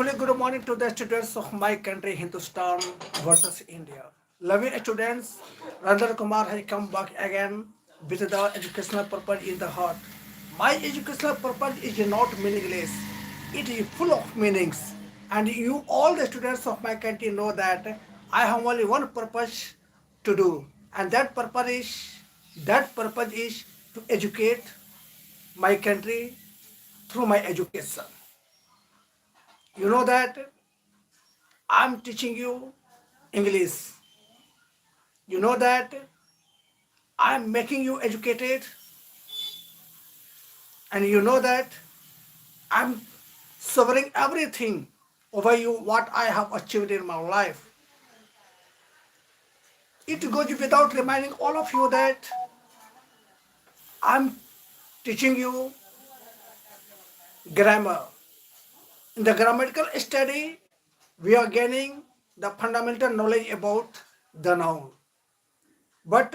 Wonderfully good morning to the students of my country, Hindustan versus India. Loving students, Rajendra Kumar has come back again with the educational purpose in the heart. My educational purpose is not meaningless; it is full of meanings. And you, all the students of my country, know that I have only one purpose to do, and that purpose is to educate my country through my education. You know that I'm teaching you English. You know that I'm making you educated, and you know that I'm suffering everything over you what I have achieved in my life. It goes without reminding all of you that I'm teaching you grammar. In the grammatical study, we are gaining the fundamental knowledge about the noun. But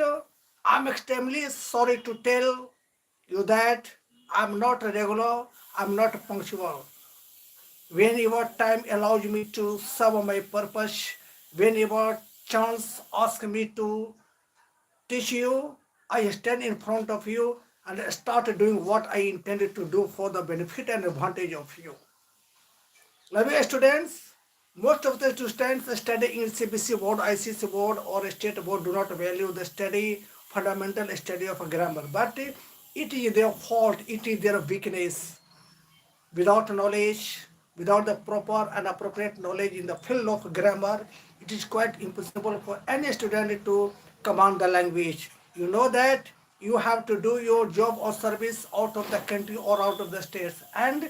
I'm extremely sorry to tell you that I'm not regular, I'm not punctual. Whenever time allows me to serve my purpose, whenever chance asks me to teach you, I stand in front of you and start doing what I intended to do for the benefit and advantage of you. Lovely students, most of the students studying in CBC board, ICC board or state board do not value the study, fundamental study of grammar. But it is their fault, it is their weakness. Without knowledge, without the proper and appropriate knowledge in the field of grammar, it is quite impossible for any student to command the language. You know that you have to do your job or service out of the country or out of the states. And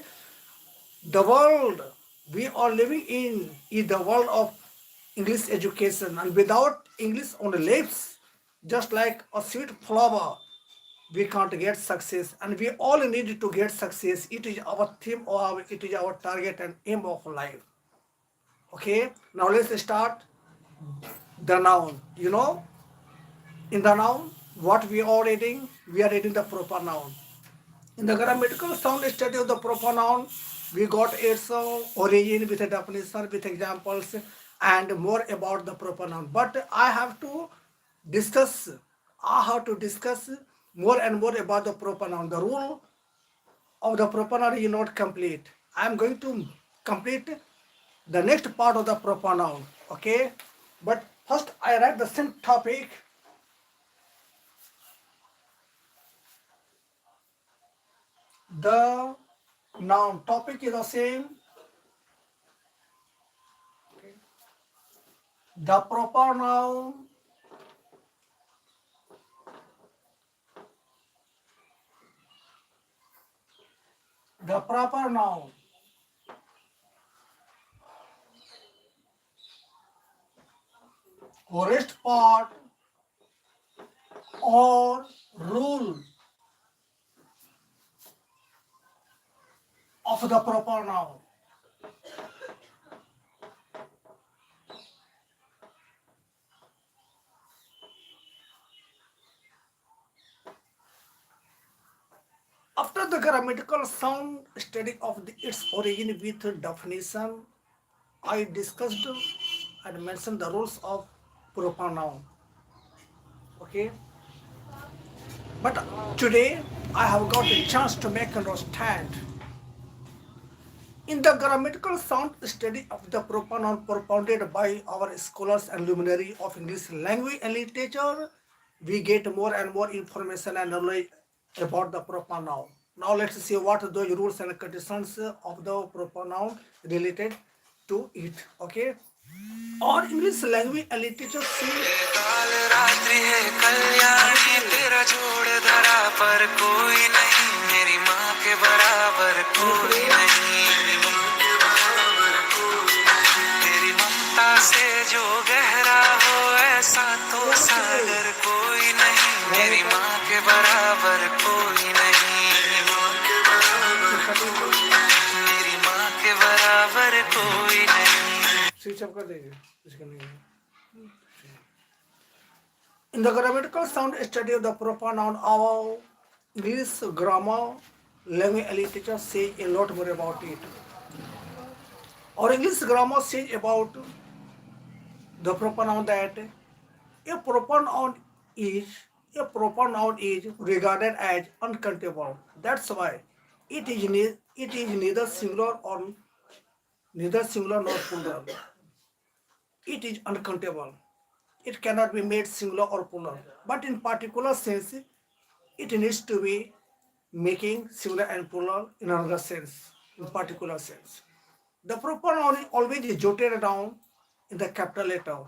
the world we are living in is the world of English education. And without English on the lips, just like a sweet flower, we can't get success, and we all need to get success. It is our theme or it is our target and aim of life. Okay, now let's start the noun. You know, in the noun, what we are reading the proper noun. In the grammatical sound study of the proper noun, we got its origin with a definition, with examples, and more about the proper noun. But discuss, I have to discuss more and more about the proper noun. The rule of the proper noun is not complete. I am going to complete the next part of the proper noun. Okay, but first I write the same topic. The noun topic is the same. The proper noun, the proper noun. Forest part or rule of the proper noun. After the grammatical sound study of its origin with definition, I discussed and mentioned the rules of proper noun. Okay, but today I have got a chance to make understand. In the grammatical sound study of the proper noun propounded by our scholars and luminary of English language and literature, we get more and more information and knowledge about the proper noun. Now let's see what are those rules and conditions of the proper noun related to it. Okay. Or English language and literature see काल रात्रि है कल्याणी तेरा जोड़ धरा पर कोई नहीं मेरी माँ के बराबर कोई नहीं तेरी ममता से जो गहरा हो ऐसा तो सागर कोई नहीं मेरी माँ के बराबर कोई नहीं मेरी माँ के बराबर कोई नहीं स्विच ऑफ कर देंगे इसका नहीं in the grammatical sound study of the proper noun, our English grammar language and literature say a lot more about it. Our English grammar says about the proper noun that a proper noun is regarded as uncountable. That's why it is neither singular nor plural. It is uncountable. It cannot be made singular or plural. But in particular sense, it needs to be making singular and plural in another sense, in particular sense. The proper noun is always jotted down in the capital letter,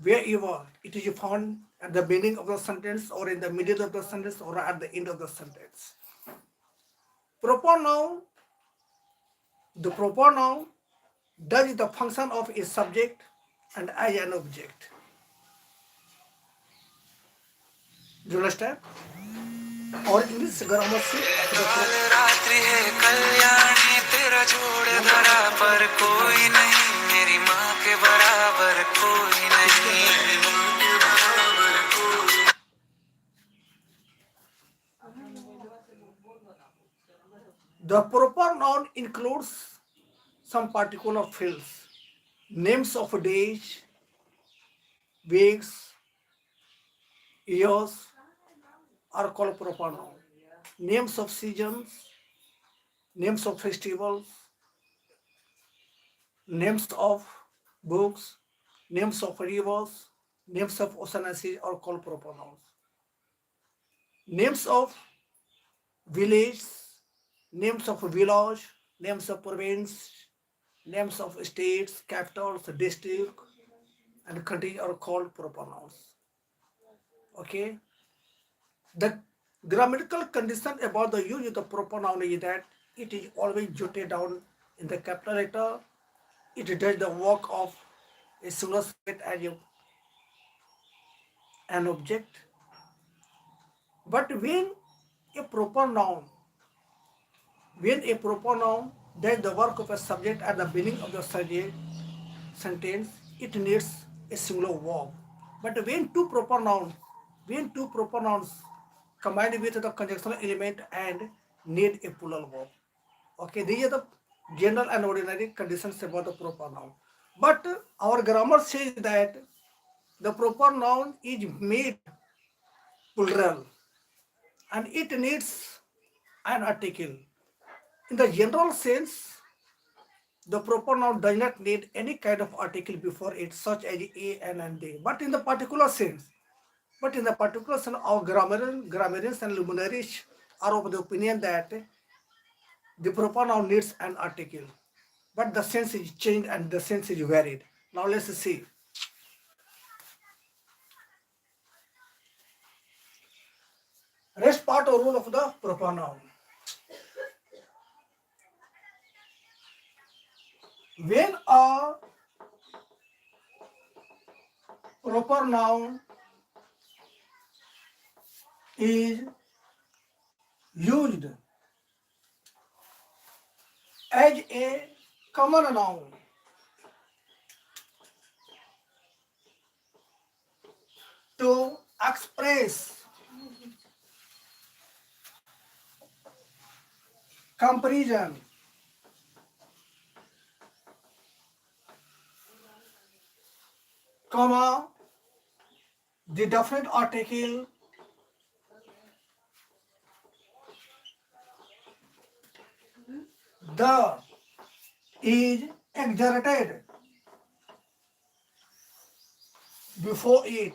wherever it is found at the beginning of the sentence or in the middle of the sentence or at the end of the sentence. Proper noun, the proper noun does the function of a subject and as an object. Do you understand? और English grammar से काल रात्रि है कल्याणी तेरा जोड़ धरा पर कोई नहीं मेरी माँ के बराबर कोई नहीं the proper noun includes some particular fields. Names of days, weeks, years are called proper noun. Names of seasons, names of festivals, names of books, names of rivers, names of oceanaceae are called proper nouns. Names of village, names of village, names of province, names of states, capitals, district, and countries are called proper nouns. Okay. The grammatical condition about the use of the proper noun is that it is always jotted down in the capital letter. It does the work of a singular subject as an object. But a proper noun, when a proper noun does the work of a subject at the beginning of the sentence, it needs a singular verb. But when two proper nouns combined with the conjunctional element and need a plural verb. Okay, these are the general and ordinary conditions about the proper noun. But our grammar says that the proper noun is made plural and it needs an article. In the general sense, the proper noun does not need any kind of article before it, such as a, an, and they. But in the particular sense, our grammarians and luminaries are of the opinion that the proper noun needs an article. But the sense is changed and the sense is varied. Now let's see. Rest part or rule of the proper noun. When a proper noun is used as a common noun, to express comparison, comma, the definite article, the is exerted before it.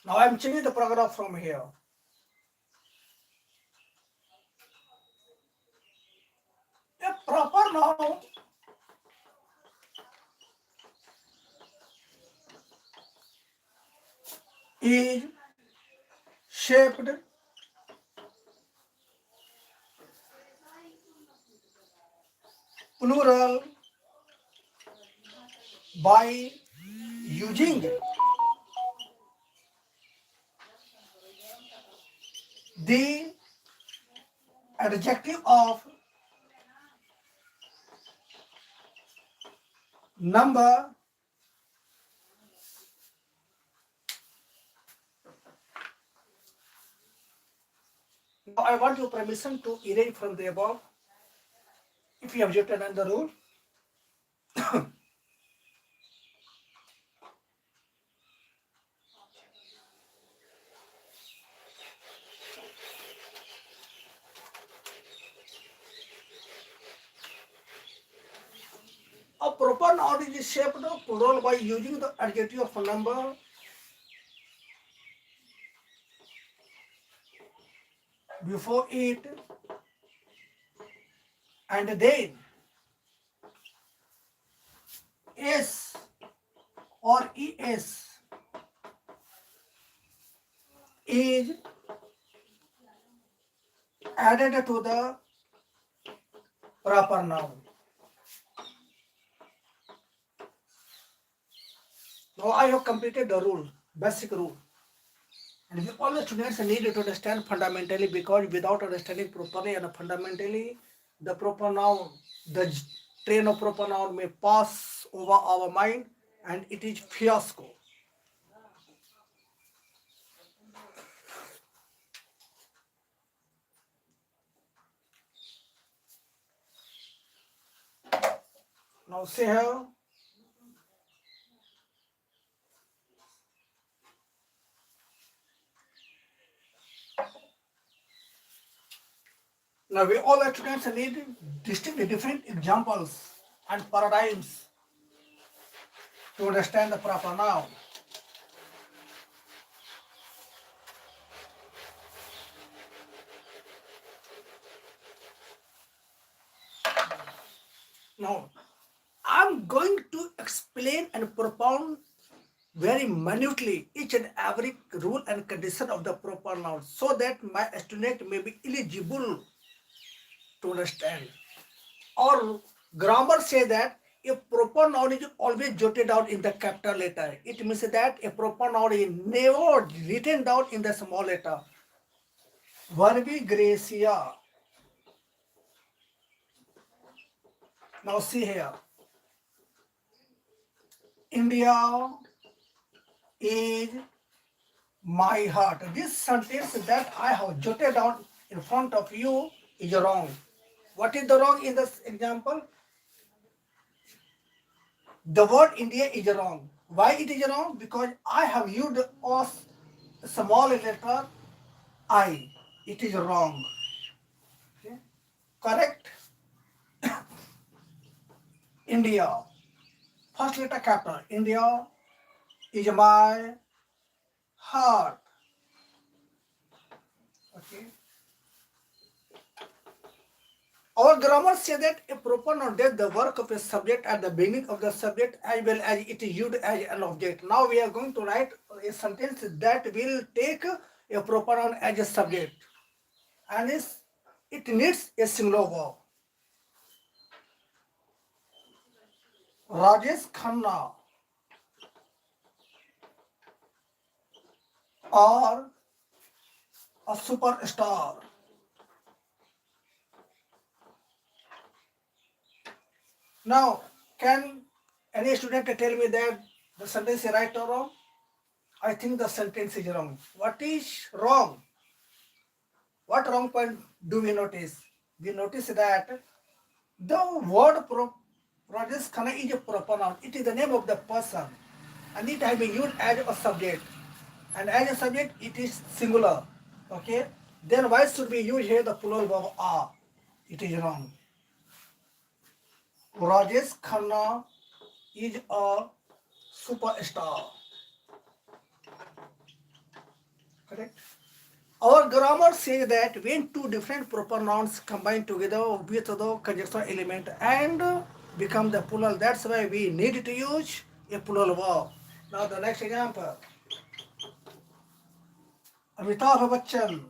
Now I am changing the paragraph from here. A proper noun is shaped plural by using the adjective of number Now I want your permission to erase from the above if you have written on the rule. A proper noun is shaped plural by using the adjective of a number before it and then s or es is added to the proper noun. Now I have completed the rule, basic rule. And we all the students need to understand fundamentally, because without understanding properly and fundamentally the proper noun, the train of proper noun may pass over our mind and it is fiasco. Now see here, now we all the students need distinct different examples and paradigms to understand the proper noun. Now I'm going to explain and propound very minutely each and every rule and condition of the proper noun, so that my student may be eligible to understand. Or grammar say that a proper noun is always jotted down in the capital letter. It means that a proper noun is never written down in the small letter. Verbi gracia. Now see here. India is my heart. This sentence that I have jotted down in front of you is wrong. What is the wrong in this example? The word India is wrong. Why it is wrong? Because I have used a small letter I. It is wrong. Okay? Correct? India. First letter capital. India is my heart. Okay. Our grammar says that a proper noun does the work of a subject at the beginning of the subject as well as it is used as an object. Now we are going to write a sentence that will take a proper noun as a subject, and it needs a singular verb. Rajesh Khanna are a superstar. Now, can any student tell me that the sentence is right or wrong? I think the sentence is wrong. What is wrong? What wrong point do we notice? We notice that the word Rajesh Khanna is a proper noun. It is the name of the person, and it has been used as a subject. And as a subject, it is singular. Okay? Then why should we use here the plural verb are? It is wrong. Rajesh Khanna is a superstar. Correct? Our grammar says that when two different proper nouns combine together with the conjunction element and become the plural, that's why we need to use a plural verb. Now the next example. Amitabh Bachchan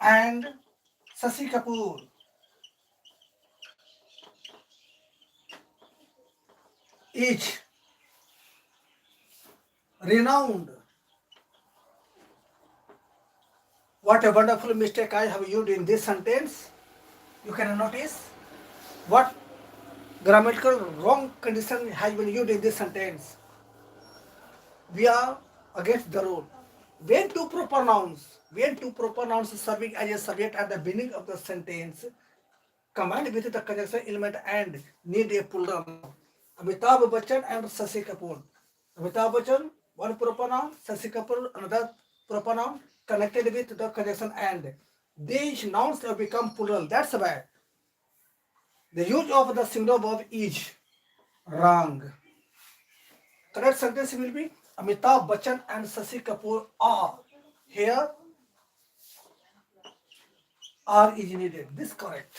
and Sasi Kapoor each renowned. What a wonderful mistake I have used in this sentence. You can notice what Grammatical wrong condition has been used in this sentence. We are against the rule. When two proper nouns serving as a subject at the beginning of the sentence, combined with the conjunction element and need a plural noun. Amitabh Bachchan and Sasi Kapoor. Amitabh Bachchan, one proper noun, Sasi Kapoor, another proper noun, connected with the conjunction and. These nouns have become plural. That's why the use of the singular verb is wrong. Correct sentence will be Amitabh Bachchan and Sasi Kapoor are. Here, are is needed. This correct.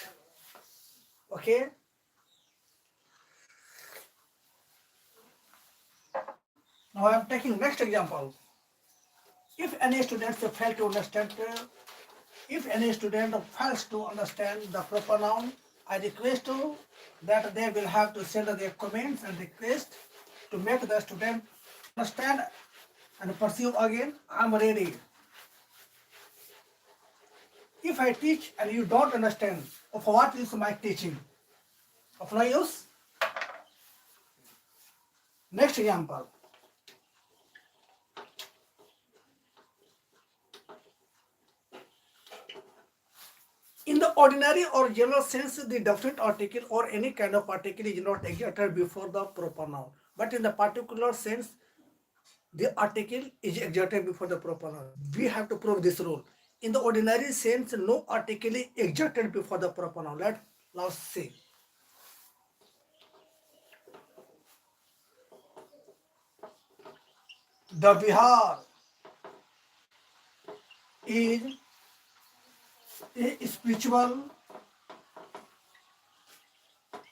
Okay. Now I am taking next example. If any students fail to understand, if any student fails to understand the proper noun, I request that they will have to send their comments and request to make the student understand and pursue again. I am ready. If I teach and you don't understand, of what is my teaching? Of no use. Next example. In the ordinary or general sense, the definite article or any kind of article is not exerted before the proper noun. But in the particular sense, the article is exerted before the proper noun. We have to prove this rule. In the ordinary sense, no article is exerted before the proper noun. Let's see. The Bihar is a spiritual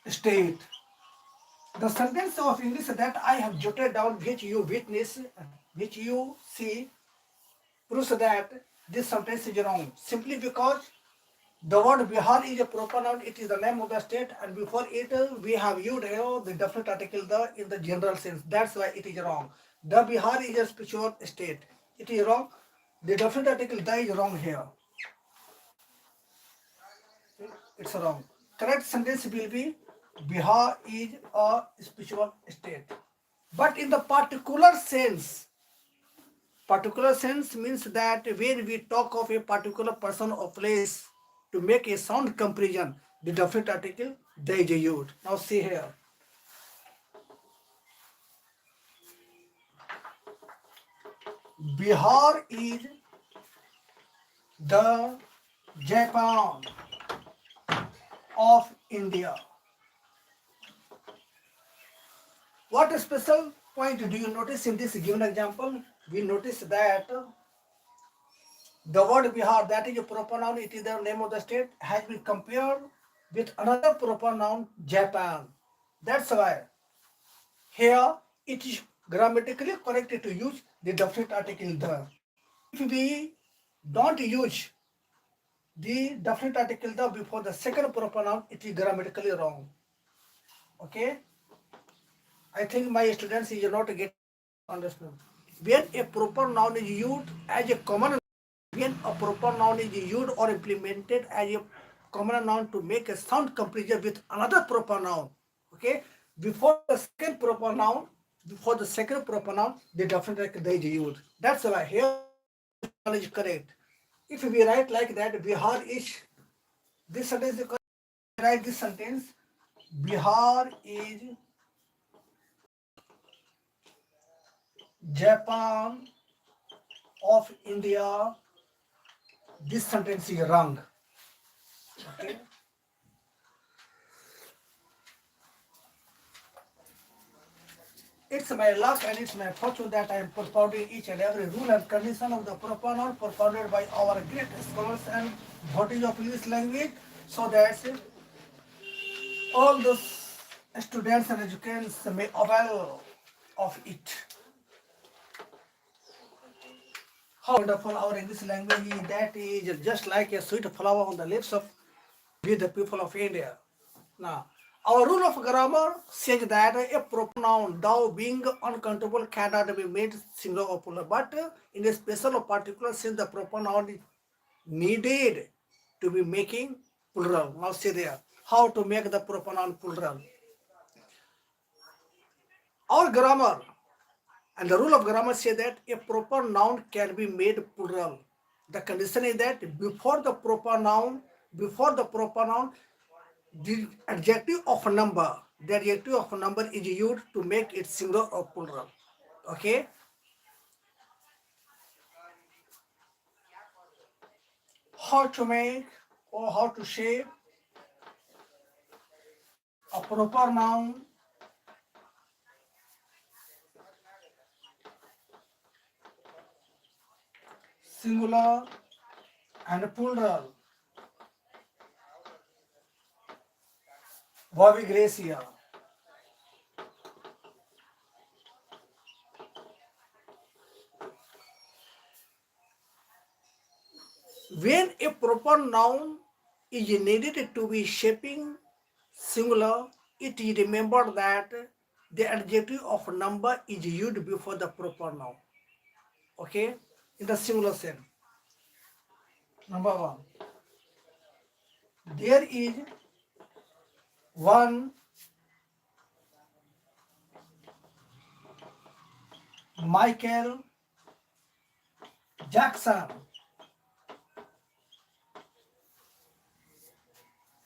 state. The sentence of English that I have jotted down, which you witness, which you see, proves that this sentence is wrong. Simply because the word Bihar is a proper noun, it is the name of the state, and before it we have used the definite article the in the general sense. That's why it is wrong. The Bihar is a spiritual state. It is wrong. The definite article the is wrong here. It's wrong. Correct sentence will be Bihar is a spiritual state. But in the particular sense means that when we talk of a particular person or place to make a sound comparison, the definite article they is used. Now see here. Bihar is the Japan of India. What a special point do you notice in this given example? We notice that the word Bihar, that is a proper noun, it is the name of the state, has been compared with another proper noun, Japan. That's why here it is grammatically correct to use the definite article the. If we don't use the definite article the before the second proper noun, it is grammatically wrong. Okay? I think my students is not getting understand. When a proper noun is used as a common, when a proper noun is used or implemented as a common noun to make a sound comparison with another proper noun, okay, before the second proper noun, the definite they is used. That's why here is correct. If we write like that, Bihar is this sentence is correct. Write this sentence: Bihar is Japan of India. This sentence is wrong. Okay. It's my luck and it's my fortune that I am propounding each and every rule and condition of the proper noun propounded by our great scholars and devotees of English language, so that all the students and educants may avail of it. How wonderful our English language is, that is just like a sweet flower on the lips of we the people of India. Now, our rule of grammar says that a proper noun, thou being uncountable, cannot be made singular or plural. But in a special or particular sense, the proper noun is needed to be making plural. Now, see there, how to make the proper noun plural. Our grammar and the rule of grammar say that a proper noun can be made plural. The condition is that before the proper noun, the adjective of a number, the adjective of a number is used to make it singular or plural. Okay? How to make or how to shape a proper noun singular and plural. Bobby Gracia. When a proper noun is needed to be shaping singular, it is remembered that the adjective of number is used before the proper noun. Okay? In the singular sense. Number one. There is one Michael Jackson.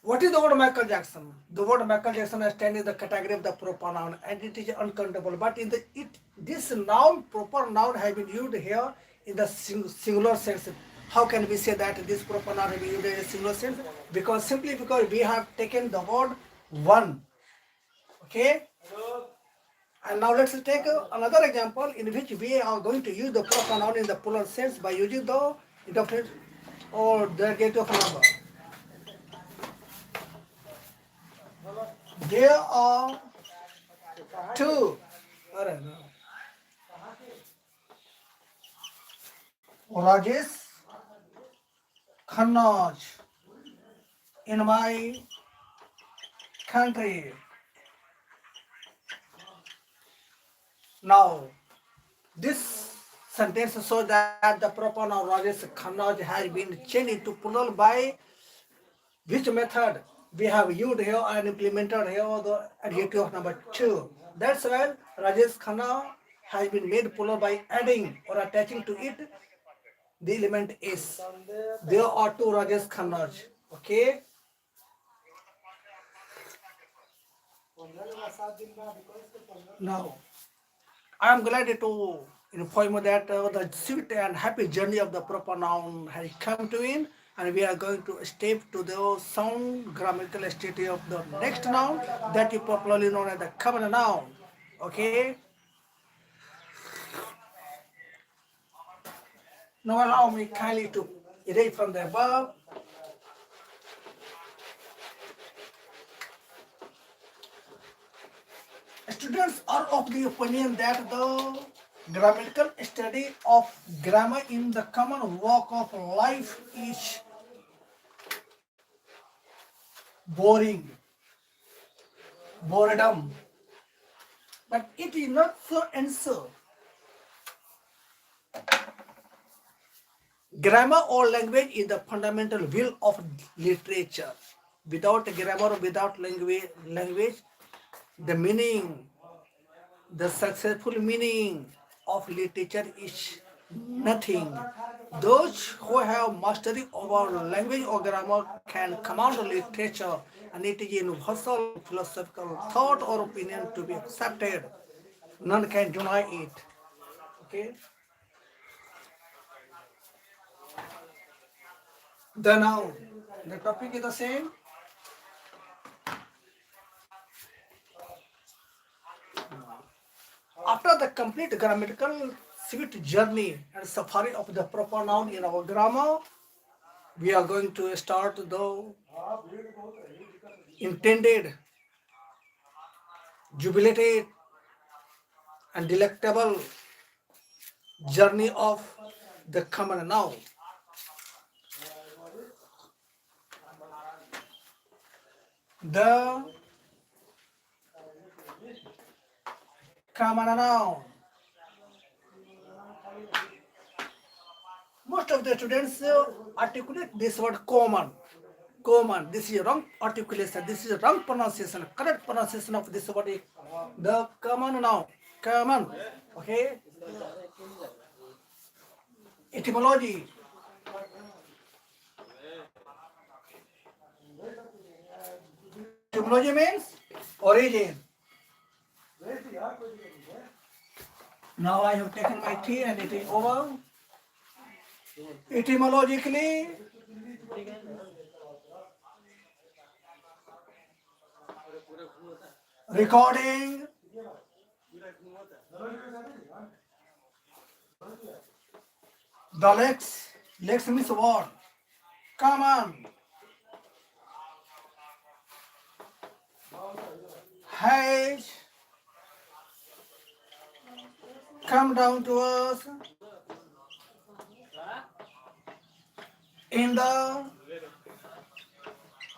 What is the word Michael Jackson? The word Michael Jackson stands in the category of the proper noun and it is uncountable. But in the this noun, proper noun, has been used here in the singular sense. How can we say that this proper noun has been used in a singular sense? Because simply because we have taken the word one. Okay? And now let's take another example in which we are going to use the proper noun in the plural sense by using the indefinite or the adjective of number. There are two Rajesh Khanaj in my country. Now, this sentence shows that the proper noun Rajesh Khanaj has been changed into plural by which method we have used here and implemented here the adjective of number two. That's why Rajesh Khanna has been made plural by adding or attaching to it the element is. There are two Rajesh Khannas. Okay. Now, I am glad to inform you that the sweet and happy journey of the proper noun has come to end, and we are going to step to the sound grammatical state of the next noun that is popularly known as the common noun. Okay. Now allow me kindly to erase from the above. Students are of the opinion that the grammatical study of grammar in the common walk of life is boring, boredom, but it is not so and so. Grammar or language is the fundamental will of literature. Without grammar, without language, the meaning, the successful meaning of literature is nothing. Those who have mastery over language or grammar can command literature, and it is universal philosophical thought or opinion to be accepted. None can deny it. Okay. The noun. The topic is the same. After the complete grammatical sweet journey and safari of the proper noun in our grammar, we are going to start the intended, jubilated, and delectable journey of the common noun. The common noun. Most of the students articulate this word common. Common. This is wrong articulation. This is wrong pronunciation. Correct pronunciation of this word is The common noun, common, okay? Etymology. Etymology means origin. Now I have taken my tea and it is over. Etymologically, recording the lex. Lex means what? Common has come down to us in the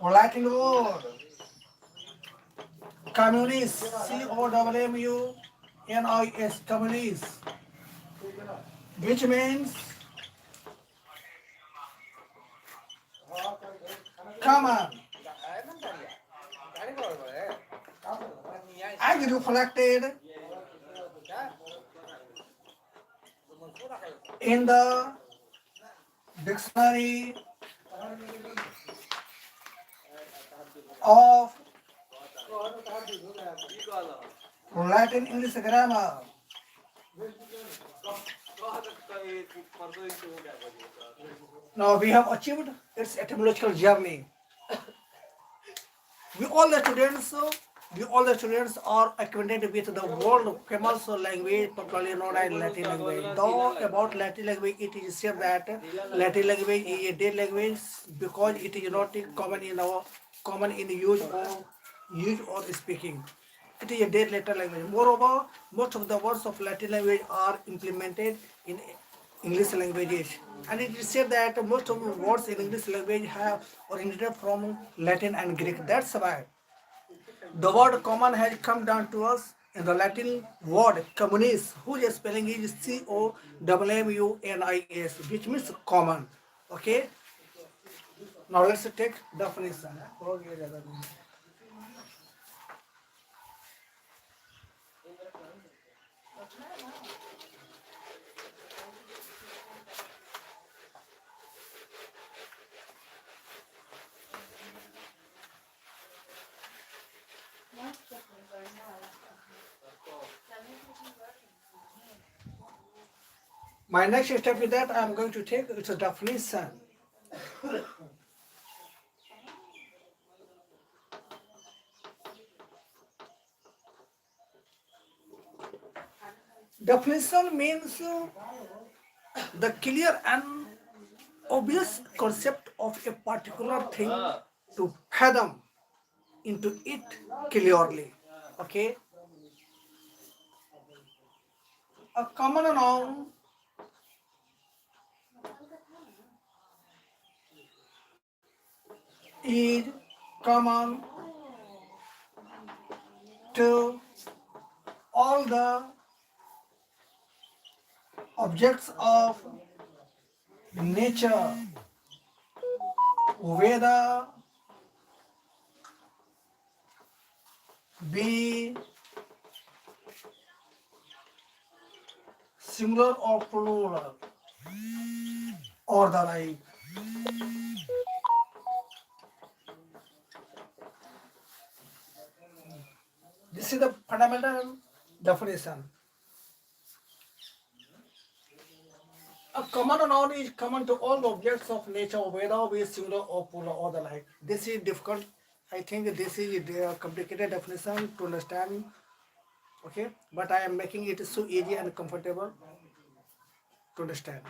Latin word communis, COMMUNIS, communis, which means common, as reflected in the dictionary of Latin English grammar. Now we have achieved its etymological journey. We all the students, we all the students are acquainted with the world famous language, popularly known as Latin language. Though about Latin language, it is said that Latin language is a dead language because it is not common in use or speaking. It is a dead letter language. Moreover, most of the words of Latin language are implemented in English languages. And it is said that most of the words in English language have originated from Latin and Greek. That's why the word common has come down to us in the Latin word communis, whose spelling is COMMUNIS, which means common. Okay, now let's take definition. My next step with that I'm going to take it's a definition. Definition means the clear and obvious concept of a particular thing to fathom into it clearly. Okay, a common noun is common to all the objects of nature, whether be singular or plural or the like. This is the fundamental definition. A common noun is common to all objects of nature, whether be singular or plural or the like. This is difficult. I think this is a complicated definition to understand. Okay, but I am making it so easy and comfortable to understand.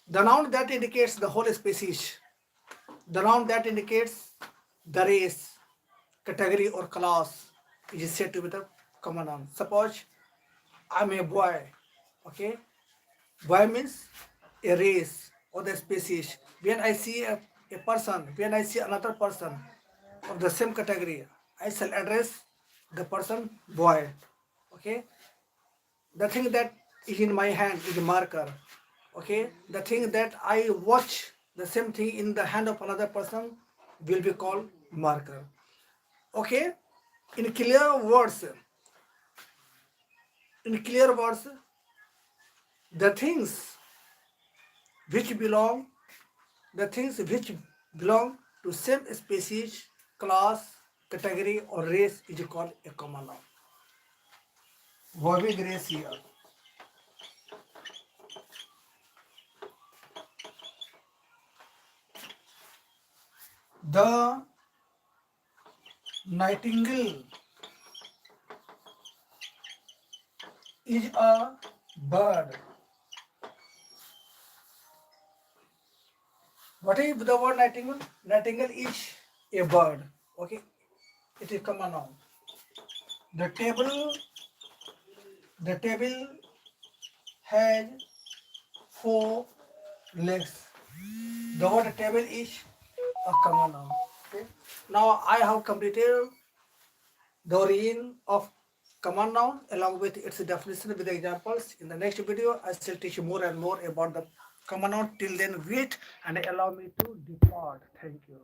The noun that indicates the whole species, the noun that indicates the race, category, or class is said to be the common noun. Suppose I'm a boy. Okay, boy means a race or the species. When I see a person, when I see another person of the same category, I shall address the person boy. Okay, the thing that is in my hand is a marker. Okay, the thing that I watch the same thing in the hand of another person will be called marker. Okay, in clear words, In clear words, the things which belong, the things which belong to same species, class, category or race is called a common noun. Verbic race here. The nightingale is a bird. What is the word nightingale? Nightingale is a bird. Okay, it is common noun. The table, the table has four legs. The word table is a common noun. Okay. Now I have completed the origin of common noun along with its definition with examples. In the next video, I shall teach you more and more about the common noun. Till then, wait and allow me to depart. Thank you.